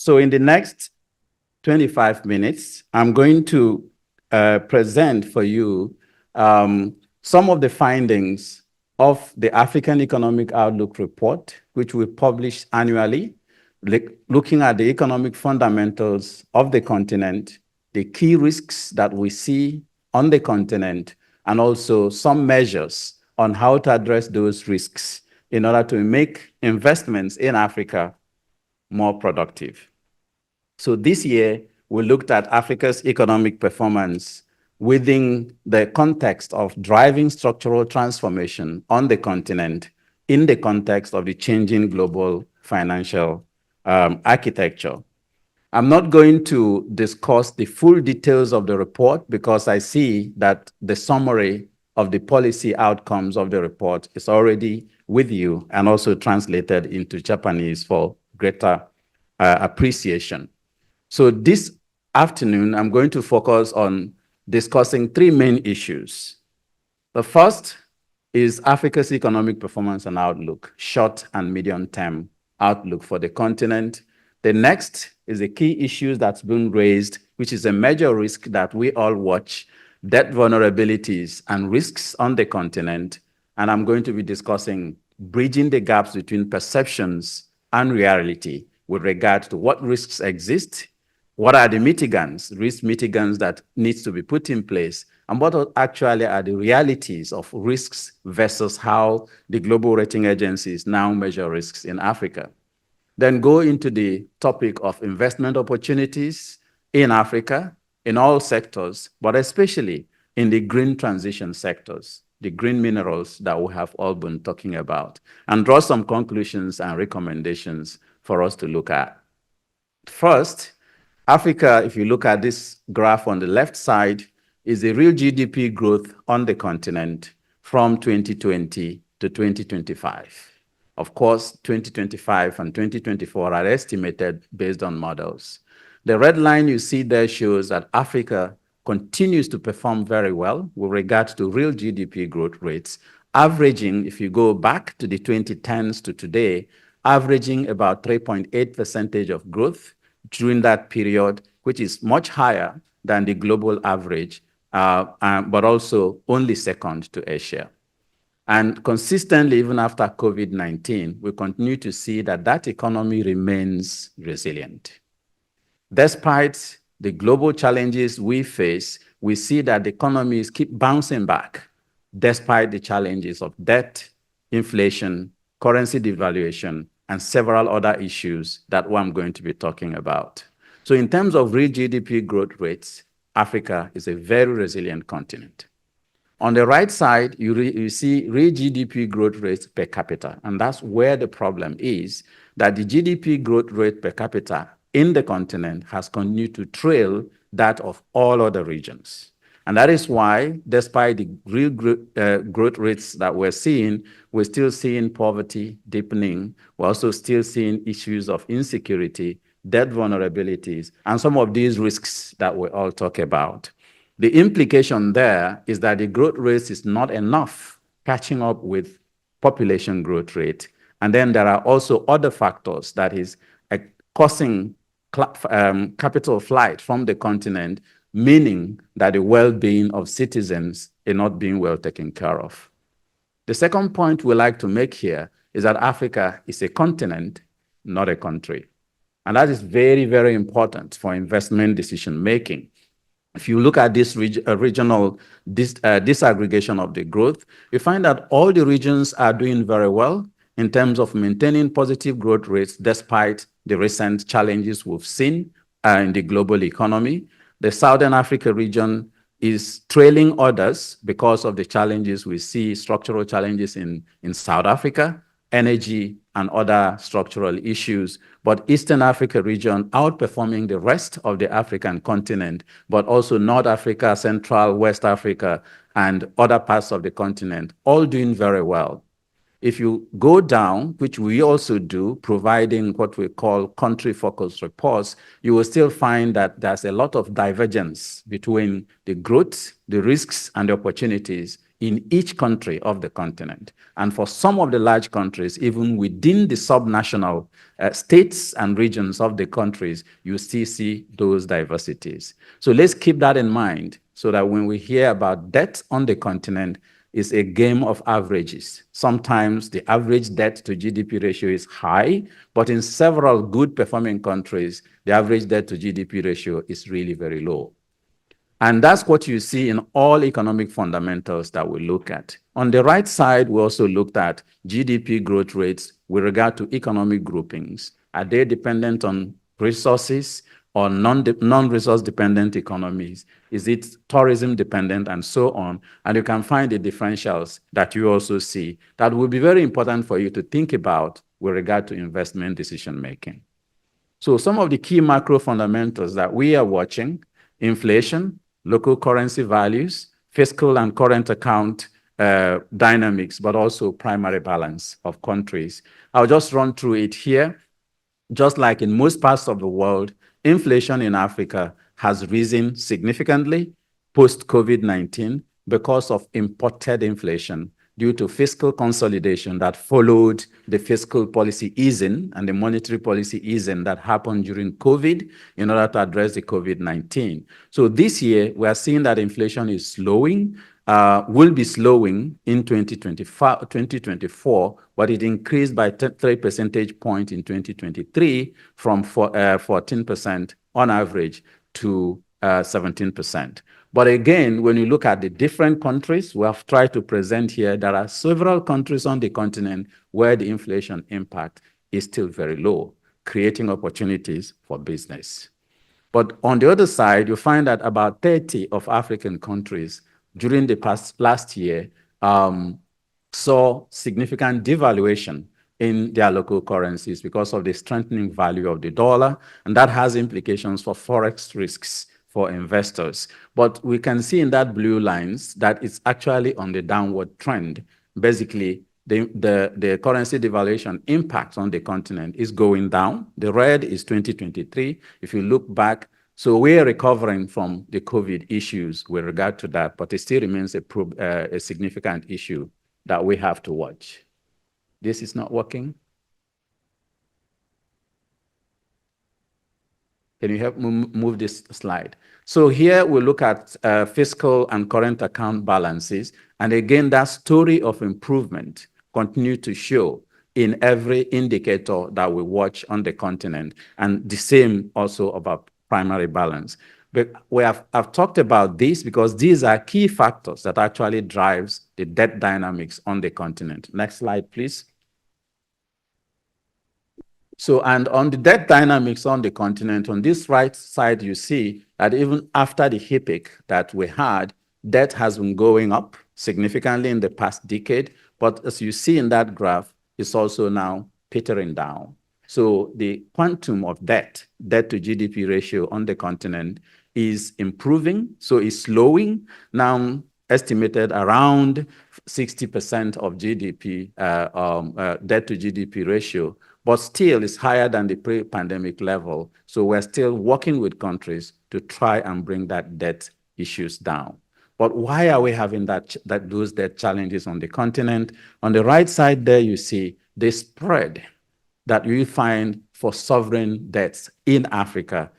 So in the next 25 minutes, I'm going to present for you some of the findings of the African Economic Outlook Report, which we publish annually, looking at the economic fundamentals of the continent, the key risks that we see on the continent, and also some measures on how to address those risks in order to make investments in Africa more productive. So this year, we looked at Africa's economic performance within the context of driving structural transformation on the continent in the context of the changing global financial architecture. I'm not going to discuss the full details of the report because I see that the summary of the policy outcomes of the report is already with you and also translated into Japanese for greater appreciation. So this afternoon, I'm going to focus on discussing three main issues. The first is Africa's economic performance and outlook, short and medium-term outlook for the continent. The next is the key issues that's been raised, which is a major risk that we all watch, debt vulnerabilities and risks on the continent. And I'm going to be discussing bridging the gaps between perceptions and reality with regard to what risks exist, what are the mitigants, risk mitigants that needs to be put in place, and what actually are the realities of risks versus how the global rating agencies now measure risks in Africa. Then go into the topic of investment opportunities in Africa, in all sectors, but especially in the green transition sectors, the green minerals that we have all been talking about, and draw some conclusions and recommendations for us to look at. First, Africa, if you look at this graph on the left side, is the real GDP growth on the continent from 2020 to 2025. Of course, 2025 and 2024 are estimated based on models. The red line you see there shows that Africa continues to perform very well with regard to real GDP growth rates, averaging, if you go back to the 2010s to today, averaging about 3.8% of growth during that period, which is much higher than the global average, but also only second to Asia. And consistently, even after COVID-19, we continue to see that that economy remains resilient. Despite the global challenges we face, we see that the economies keep bouncing back, despite the challenges of debt, inflation, currency devaluation, and several other issues that I'm going to be talking about. So in terms of real GDP growth rates, Africa is a very resilient continent. On the right side, you see real GDP growth rates per capita, and that's where the problem is, that the GDP growth rate per capita in the continent has continued to trail that of all other regions. And that is why, despite the real growth rates that we're seeing, we're still seeing poverty deepening. We're also still seeing issues of insecurity, debt vulnerabilities, and some of these risks that we all talk about. The implication there is that the growth rate is not enough catching up with population growth rate. And then there are also other factors that is causing capital flight from the continent, meaning that the well-being of citizens is not being well taken care of. The second point we like to make here is that Africa is a continent, not a country. And that is very, very important for investment decision-making. If you look at this regional disaggregation of the growth, you find that all the regions are doing very well in terms of maintaining positive growth rates despite the recent challenges we've seen in the global economy. The Southern Africa region is trailing others because of the challenges we see, structural challenges in South Africa, energy, and other structural issues. But Eastern Africa region outperforming the rest of the African continent, but also North Africa, Central, West Africa, and other parts of the continent, all doing very well. If you go down, which we also do, providing what we call country-focused reports, you will still find that there's a lot of divergence between the growth, the risks, and the opportunities in each country of the continent. And for some of the large countries, even within the subnational states and regions of the countries, you still see those diversities. So let's keep that in mind so that when we hear about debt on the continent, it's a game of averages. Sometimes the average debt to GDP ratio is high, but in several good performing countries, the average debt to GDP ratio is really very low. And that's what you see in all economic fundamentals that we look at. On the right side, we also looked at GDP growth rates with regard to economic groupings. Are they dependent on resources or non-resource dependent economies? Is it tourism dependent and so on? And you can find the differentials that you also see that will be very important for you to think about with regard to investment decision making. So some of the key macro fundamentals that we are watching: inflation, local currency values, fiscal and current account dynamics, but also primary balance of countries. I'll just run through it here. Just like in most parts of the world, inflation in Africa has risen significantly post-COVID-19 because of imported inflation due to fiscal consolidation that followed the fiscal policy easing and the monetary policy easing that happened during COVID in order to address the COVID-19. So this year, we are seeing that inflation is slowing, will be slowing in 2024, but it increased by 3 percentage points in 2023 from 14% on average to 17%. But again, when you look at the different countries, we have tried to present here, there are several countries on the continent where the inflation impact is still very low, creating opportunities for business. But on the other side, you find that about 30 of African countries during the last year saw significant devaluation in their local currencies because of the strengthening value of the dollar, and that has implications for forex risks for investors. But we can see in that blue lines that it's actually on the downward trend. Basically, the currency devaluation impact on the continent is going down. The red is 2023. If you look back, so we are recovering from the COVID issues with regard to that, but it still remains a significant issue that we have to watch. This is not working. Can you help move this slide? So here we look at fiscal and current account balances. And again, that story of improvement continues to show in every indicator that we watch on the continent. And the same also about primary balance. But I've talked about this because these are key factors that actually drives the debt dynamics on the continent. Next slide, please. So, and on the debt dynamics on the continent, on this right side, you see that even after the epic that we had, debt has been going up significantly in the past decade. But as you see in that graph, it's also now petering down. So the quantum of debt to GDP ratio on the continent is improving. So it's slowing, now estimated around 60% of GDP, debt to GDP ratio, but still is higher than the pre-pandemic level. So we're still working with countries to try and bring that debt issues down. But why are we having those debt challenges on the continent? On the right side there, you see the spread that you find for sovereign debts in Africa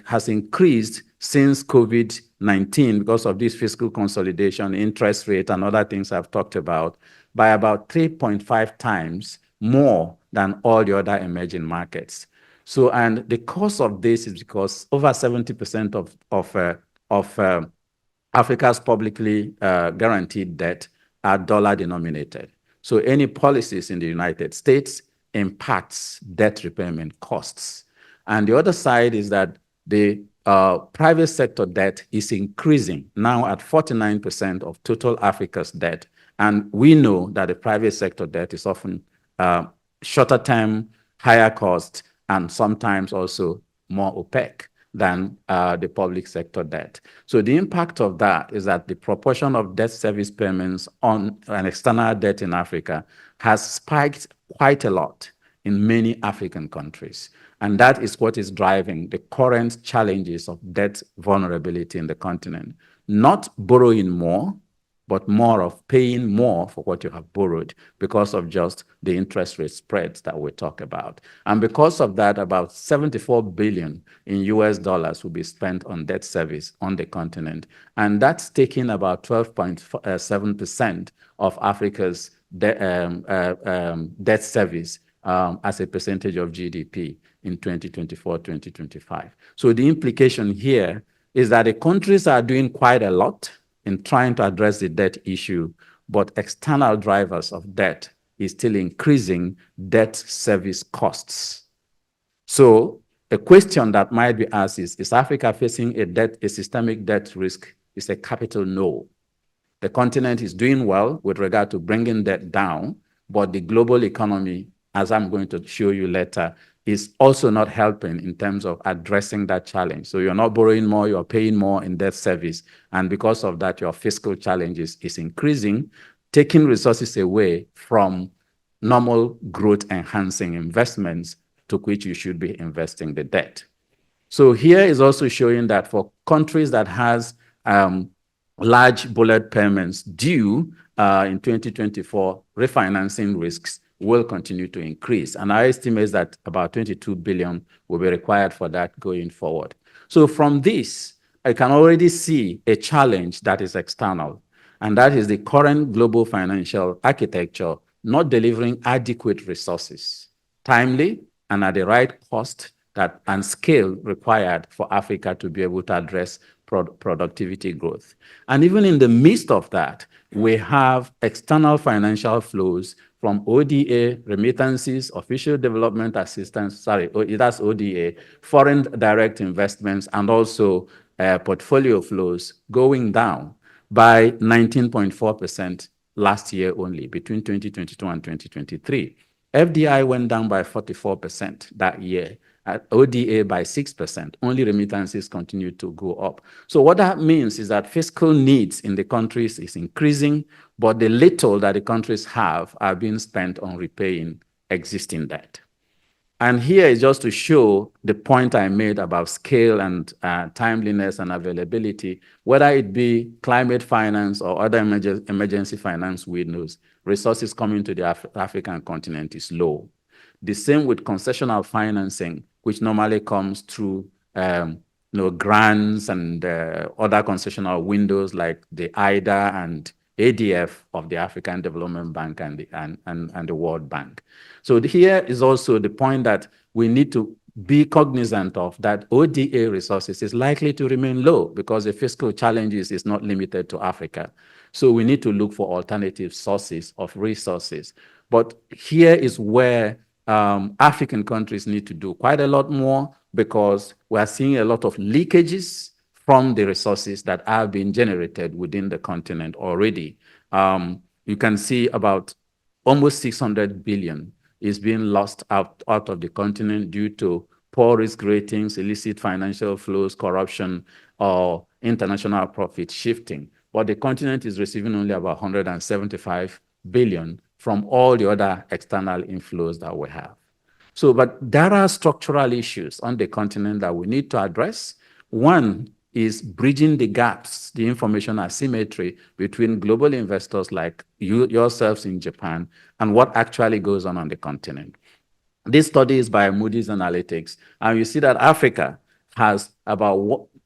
has increased since COVID-19 because of this fiscal consolidation, interest rate, and other things I've talked about, by about 3.5 times more than all the other emerging markets. So, and the cause of this is because over 70% of Africa's publicly guaranteed debt are dollar denominated. So any policies in the United States impacts debt repayment costs. And the other side is that the private sector debt is increasing now at 49% of total Africa's debt. And we know that the private sector debt is often shorter term, higher cost, and sometimes also more opaque than the public sector debt. So the impact of that is that the proportion of debt service payments on an external debt in Africa has spiked quite a lot in many African countries. And that is what is driving the current challenges of debt vulnerability in the continent. Not borrowing more, but more of paying more for what you have borrowed because of just the interest rate spreads that we talk about. And because of that, about 74 billion in US dollars will be spent on debt service on the continent. And that's taking about 12.7% of Africa's debt service as a percentage of GDP in 2024, 2025. So the implication here is that the countries are doing quite a lot in trying to address the debt issue, but external drivers of debt is still increasing debt service costs. So a question that might be asked is Africa facing a systemic debt risk? Is a capital no. The continent is doing well with regard to bringing debt down, but the global economy, as I'm going to show you later, is also not helping in terms of addressing that challenge. So you're not borrowing more, you're paying more in debt service. And because of that, your fiscal challenges is increasing, taking resources away from normal growth enhancing investments to which you should be investing the debt. So here is also showing that for countries that has large bullet payments due in 2024, refinancing risks will continue to increase. And I estimate that about 22 billion will be required for that going forward. So from this, I can already see a challenge that is external, and that is the current global financial architecture not delivering adequate resources, timely and at the right cost and scale required for Africa to be able to address productivity growth. And even in the midst of that, we have external financial flows from ODA, remittances, official development assistance, that's ODA, foreign direct investments, and also portfolio flows going down by 19.4% last year only, between 2022 and 2023. FDI went down by 44% that year, at ODA by 6%. Only remittances continue to go up. So what that means is that fiscal needs in the countries is increasing, but the little that the countries have are being spent on repaying existing debt. And here is just to show the point I made about scale and timeliness and availability, whether it be climate finance or other emergency finance windows, resources coming to the African continent is low. The same with concessional financing, which normally comes through grants and other concessional windows like the IDA and ADF of the African Development Bank and the World Bank. So here is also the point that we need to be cognizant of, that ODA resources is likely to remain low because the fiscal challenges is not limited to Africa. So we need to look for alternative sources of resources. But here is where African countries need to do quite a lot more, because we are seeing a lot of leakages from the resources that are being generated within the continent already. You can see about almost 600 billion is being lost out of the continent due to poor risk ratings, illicit financial flows, corruption, or international profit shifting. But the continent is receiving only about 175 billion from all the other external inflows that we have. So, but there are structural issues on the continent that we need to address. One is bridging the gaps, the information asymmetry between global investors like yourselves in Japan and what actually goes on the continent. This study is by Moody's Analytics, and you see that Africa has about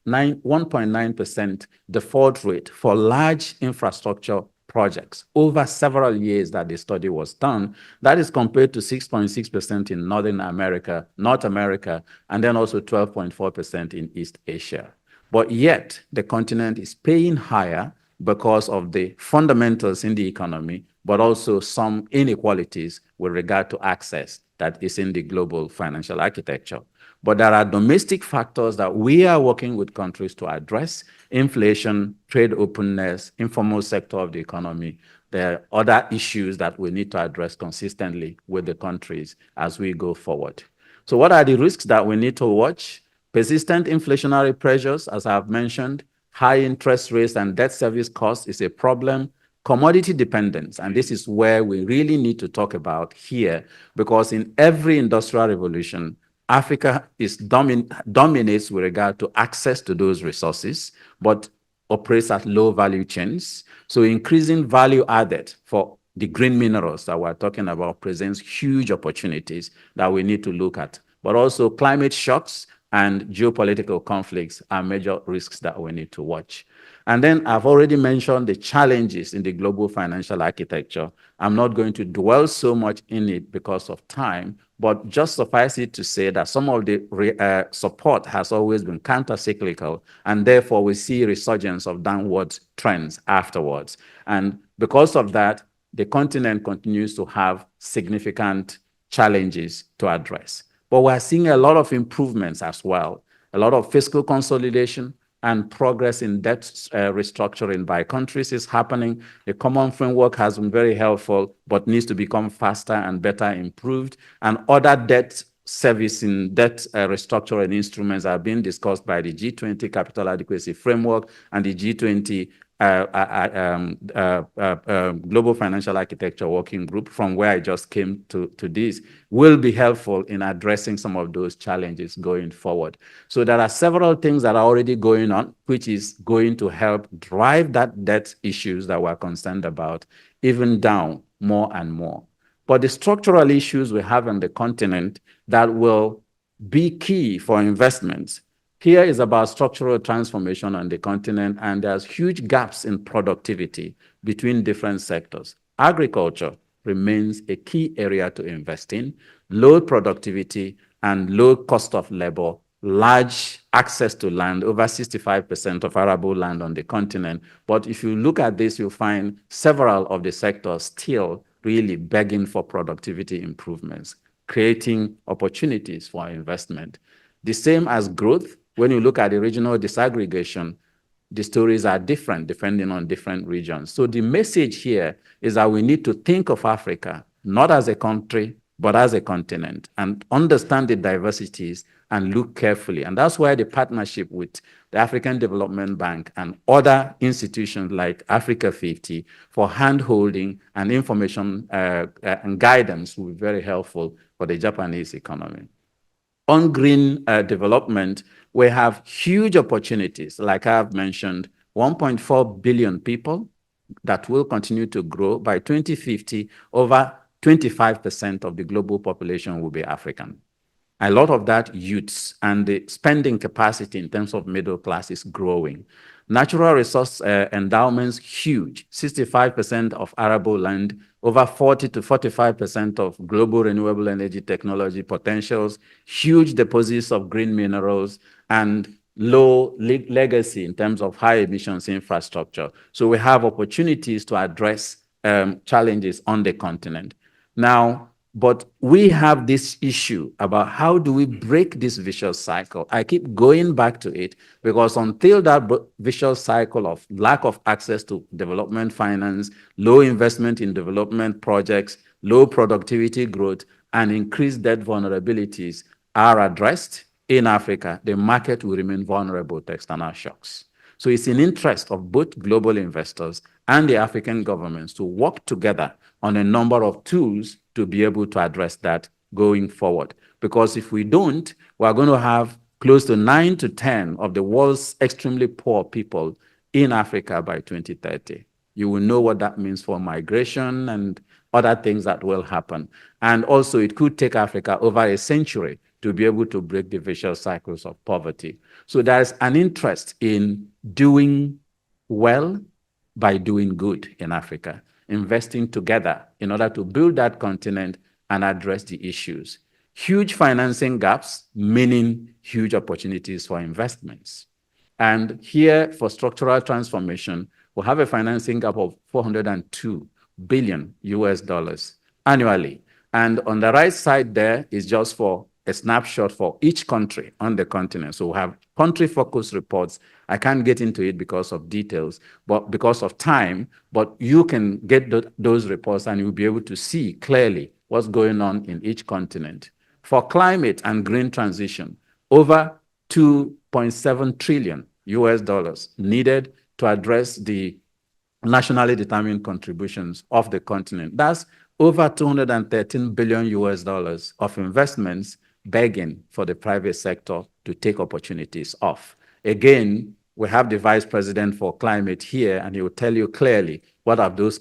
1.9% default rate for large infrastructure projects over several years that the study was done. That is compared to 6.6% in North America, and then also 12.4% in East Asia. But yet, the continent is paying higher because of the fundamentals in the economy, but also some inequalities with regard to access that is in the global financial architecture. But there are domestic factors that we are working with countries to address: inflation, trade openness, informal sector of the economy. There are other issues that we need to address consistently with the countries as we go forward. So what are the risks that we need to watch? Persistent inflationary pressures, as I've mentioned, high interest rates and debt service costs is a problem. Commodity dependence, and this is where we really need to talk about here, because in every industrial revolution, Africa dominates with regard to access to those resources, but operates at low value chains. So increasing value added for the green minerals that we're talking about presents huge opportunities that we need to look at. But also climate shocks and geopolitical conflicts are major risks that we need to watch. And then I've already mentioned the challenges in the global financial architecture. I'm not going to dwell so much in it because of time, but just suffice it to say that some of the support has always been counter-cyclical, and therefore we see resurgence of downward trends afterwards. And because of that, the continent continues to have significant challenges to address. But we're seeing a lot of improvements as well, a lot of fiscal consolidation and progress in debt restructuring by countries is happening. The common framework has been very helpful, but needs to become faster and better improved. And other debt servicing, debt restructuring instruments are being discussed by the G20 Capital Adequacy Framework and the G20 Global Financial Architecture Working Group, from where I just came to this, will be helpful in addressing some of those challenges going forward. So there are several things that are already going on, which is going to help drive that debt issues that we're concerned about even down more and more. But the structural issues we have on the continent that will be key for investments here is about structural transformation on the continent, and there's huge gaps in productivity between different sectors. Agriculture remains a key area to invest in, low productivity and low cost of labor, large access to land, over 65% of arable land on the continent. But if you look at this, you'll find several of the sectors still really begging for productivity improvements, creating opportunities for investment. The same as growth. When you look at the regional disaggregation, the stories are different depending on different regions. So the message here is that we need to think of Africa not as a country, but as a continent, and understand the diversities and look carefully. And that's why the partnership with the African Development Bank and other institutions like Africa 50 for hand-holding and information and guidance will be very helpful for the Japanese economy. On green development, we have huge opportunities. Like I've mentioned, 1.4 billion people that will continue to grow. By 2050, over 25% of the global population will be African. A lot of that youths, and the spending capacity in terms of middle class is growing. Natural resource endowments, huge. 65% of arable land, over 40 to 45% of global renewable energy technology potentials, huge deposits of green minerals, and low legacy in terms of high emissions infrastructure. So we have opportunities to address challenges on the continent. Now, but we have this issue about how do we break this vicious cycle. I keep going back to it because until that vicious cycle of lack of access to development finance, low investment in development projects, low productivity growth, and increased debt vulnerabilities are addressed in Africa, the market will remain vulnerable to external shocks. So it's in interest of both global investors and the African governments to work together on a number of tools to be able to address that going forward. Because if we don't, we're going to have close to 9 to 10 of the world's extremely poor people in Africa by 2030. You will know what that means for migration and other things that will happen. And also, it could take Africa over a century to be able to break the vicious cycles of poverty. So there's an interest in doing well by doing good in Africa, investing together in order to build that continent and address the issues. Huge financing gaps, meaning huge opportunities for investments. And here, for structural transformation, we'll have a financing gap of 402 billion US dollars annually. And on the right side there is just for a snapshot for each country on the continent. So we have country-focused reports. I can't get into it because of details, but because of time, but you can get those reports and you'll be able to see clearly what's going on in each continent. For climate and green transition, over 2.7 trillion US dollars needed to address the nationally determined contributions of the continent. That's over 213 billion US dollars of investments begging for the private sector to take opportunities off. Again, we have the Vice President for Climate here, and he will tell you clearly what are those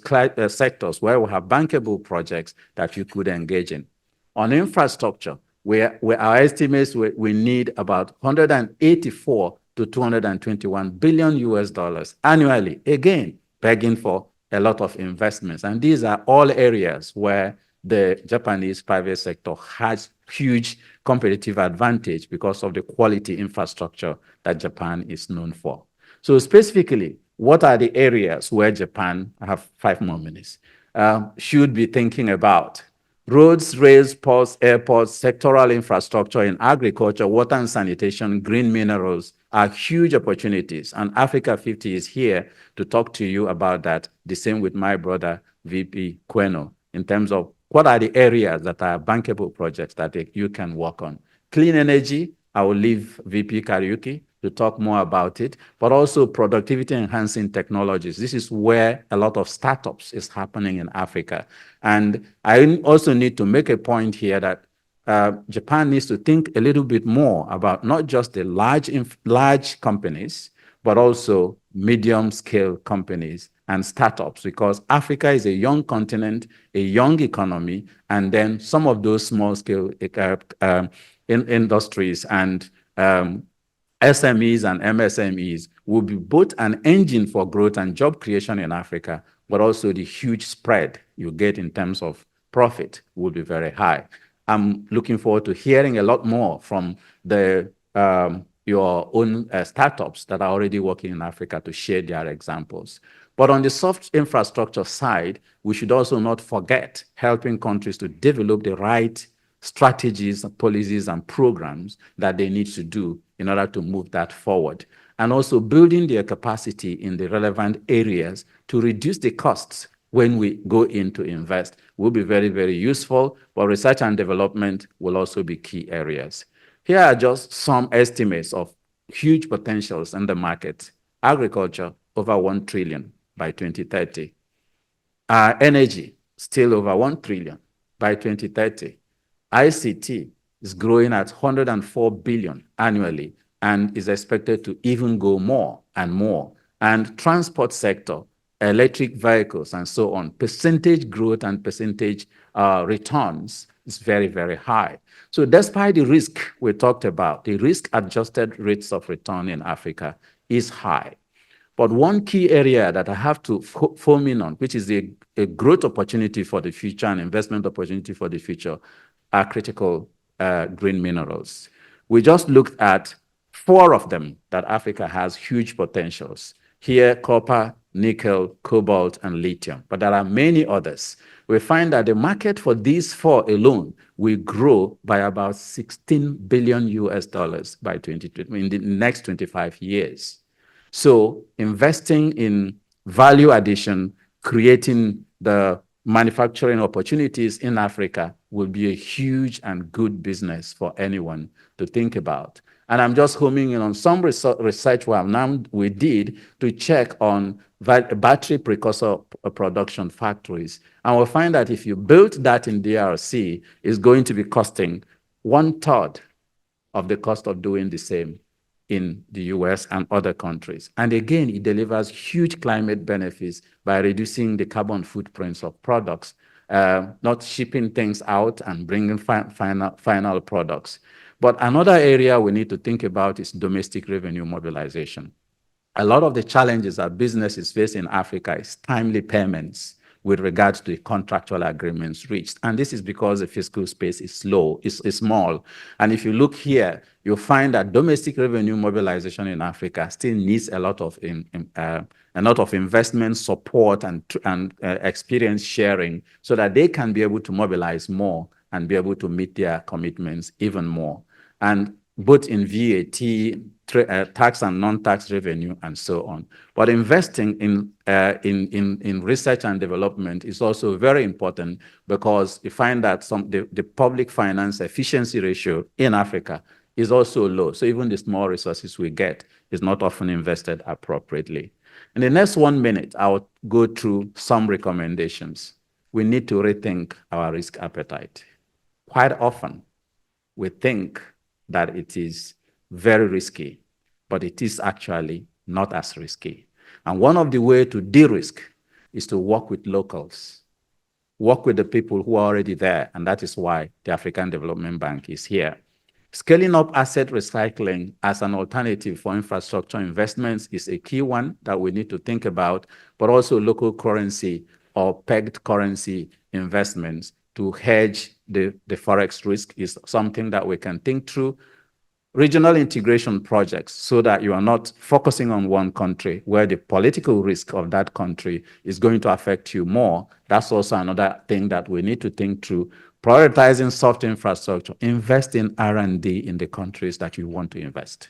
sectors where we have bankable projects that you could engage in. On infrastructure, where our estimates, we need about 184 to 221 billion US dollars annually, again, begging for a lot of investments. And these are all areas where the Japanese private sector has huge competitive advantage because of the quality infrastructure that Japan is known for. So specifically, what are the areas where Japan, I have 5 more minutes, should be thinking about? Roads, rails, ports, airports, sectoral infrastructure in agriculture, water and sanitation, green minerals are huge opportunities. And Africa 50 is here to talk to you about that, the same with my brother, VP Queno, in terms of what are the areas that are bankable projects that you can work on. Clean energy, I will leave VP Kariuki to talk more about it, but also productivity enhancing technologies. This is where a lot of startups is happening in Africa. And I also need to make a point here that Japan needs to think a little bit more about not just the large companies, but also medium-scale companies and startups, because Africa is a young continent, a young economy, and then some of those small-scale industries and SMEs and MSMEs will be both an engine for growth and job creation in Africa, but also the huge spread you get in terms of profit will be very high. I'm looking forward to hearing a lot more from your own startups that are already working in Africa to share their examples. But on the soft infrastructure side, we should also not forget helping countries to develop the right strategies, policies, and programs that they need to do in order to move that forward. And also building their capacity in the relevant areas to reduce the costs when we go in to invest will be very, very useful, but research and development will also be key areas. Here are just some estimates of huge potentials in the market. Agriculture, over 1 trillion by 2030. Energy, still over 1 trillion by 2030. ICT is growing at 104 billion annually and is expected to even go more and more. And transport sector, electric vehicles and so on, percentage growth and percentage returns is very, very high. So despite the risk we talked about, the risk-adjusted rates of return in Africa is high. But one key area that I have to home in on, which is a growth opportunity for the future and investment opportunity for the future, are critical green minerals. We just looked at 4 of them that Africa has huge potentials. Here, copper, nickel, cobalt, and lithium. But there are many others. We find that the market for these 4 alone will grow by about 16 billion US dollars by 2020, in the next 25 years. So investing in value addition, creating the manufacturing opportunities in Africa will be a huge and good business for anyone to think about. And I'm just homing in on some research we did to check on battery precursor production factories. And we'll find that if you build that in DRC, it's going to be costing 1/3 of the cost of doing the same in the US and other countries. And again, it delivers huge climate benefits by reducing the carbon footprints of products, not shipping things out and bringing final products. But another area we need to think about is domestic revenue mobilization. A lot of the challenges that businesses face in Africa is timely payments with regards to the contractual agreements reached. And this is because the fiscal space is small. And if you look here, you'll find that domestic revenue mobilization in Africa still needs a lot of investment support and experience sharing so that they can be able to mobilize more and be able to meet their commitments even more. And both in VAT, tax and non-tax revenue, and so on. But investing in research and development is also very important because you find that the public finance efficiency ratio in Africa is also low. So even the small resources we get is not often invested appropriately. In the next 1 minute, I'll go through some recommendations. We need to rethink our risk appetite. Quite often, we think that it is very risky, but it is actually not as risky. And one of the ways to de-risk is to work with locals, work with the people who are already there, and that is why the African Development Bank is here. Scaling up asset recycling as an alternative for infrastructure investments is a key one that we need to think about, but also local currency or pegged currency investments to hedge the forex risk is something that we can think through. Regional integration projects so that you are not focusing on one country where the political risk of that country is going to affect you more. That's also another thing that we need to think through. Prioritizing soft infrastructure, invest in R&D in the countries that you want to invest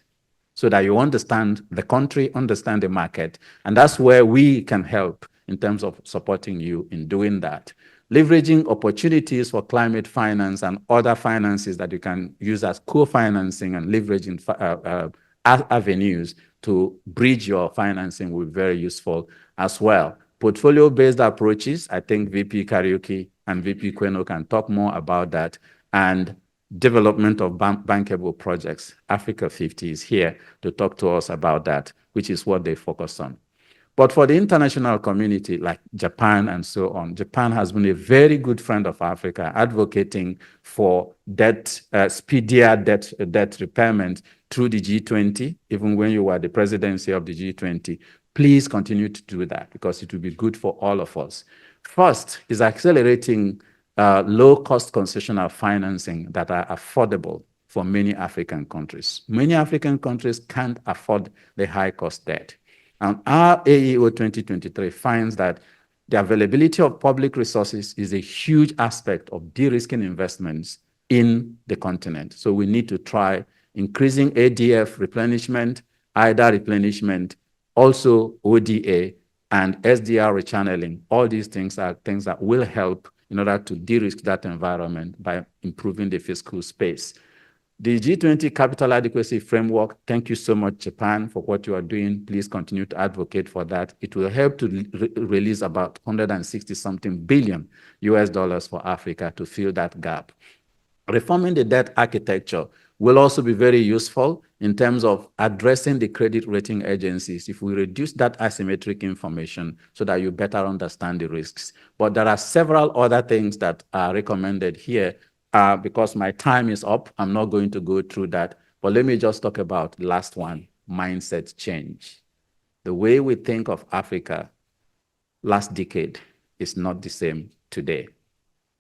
so that you understand the country, understand the market, and that's where we can help in terms of supporting you in doing that. Leveraging opportunities for climate finance and other finances that you can use as co-financing and leveraging avenues to bridge your financing will be very useful as well. Portfolio-based approaches, I think VP Karaoke and VP Queno can talk more about that, and development of bankable projects. Africa 50 is here to talk to us about that, which is what they focus on. But for the international community, like Japan and so on, Japan has been a very good friend of Africa, advocating for speedier debt repayment through the G20, even when you were the presidency of the G20. Please continue to do that because it will be good for all of us. First is accelerating low-cost concessional financing that are affordable for many African countries. Many African countries can't afford the high-cost debt. And our AEO 2023 finds that the availability of public resources is a huge aspect of de-risking investments in the continent. So we need to try increasing ADF replenishment, IDA replenishment, also ODA, and SDR rechanneling. All these things are things that will help in order to de-risk that environment by improving the fiscal space. The G20 Capital Adequacy Framework, thank you so much, Japan, for what you are doing. Please continue to advocate for that. It will help to release about 160-something billion US dollars for Africa to fill that gap. Reforming the debt architecture will also be very useful in terms of addressing the credit rating agencies if we reduce that asymmetric information so that you better understand the risks. But there are several other things that are recommended here. Because my time is up, I'm not going to go through that. But let me just talk about the last one, mindset change. The way we think of Africa last decade is not the same today.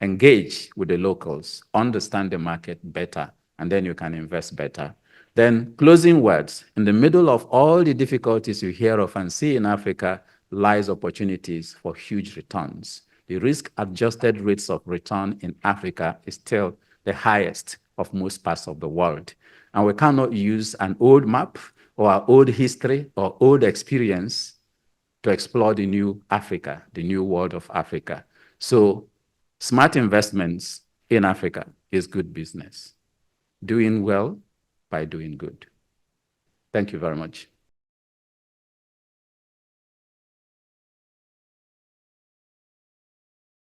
Engage with the locals, understand the market better, and then you can invest better. Then closing words. In the middle of all the difficulties you hear of and see in Africa lies opportunities for huge returns. The risk-adjusted rates of return in Africa is still the highest of most parts of the world. And we cannot use an old map or our old history or old experience to explore the new Africa, the new world of Africa. So smart investments in Africa is good business. Doing well by doing good. Thank you very much.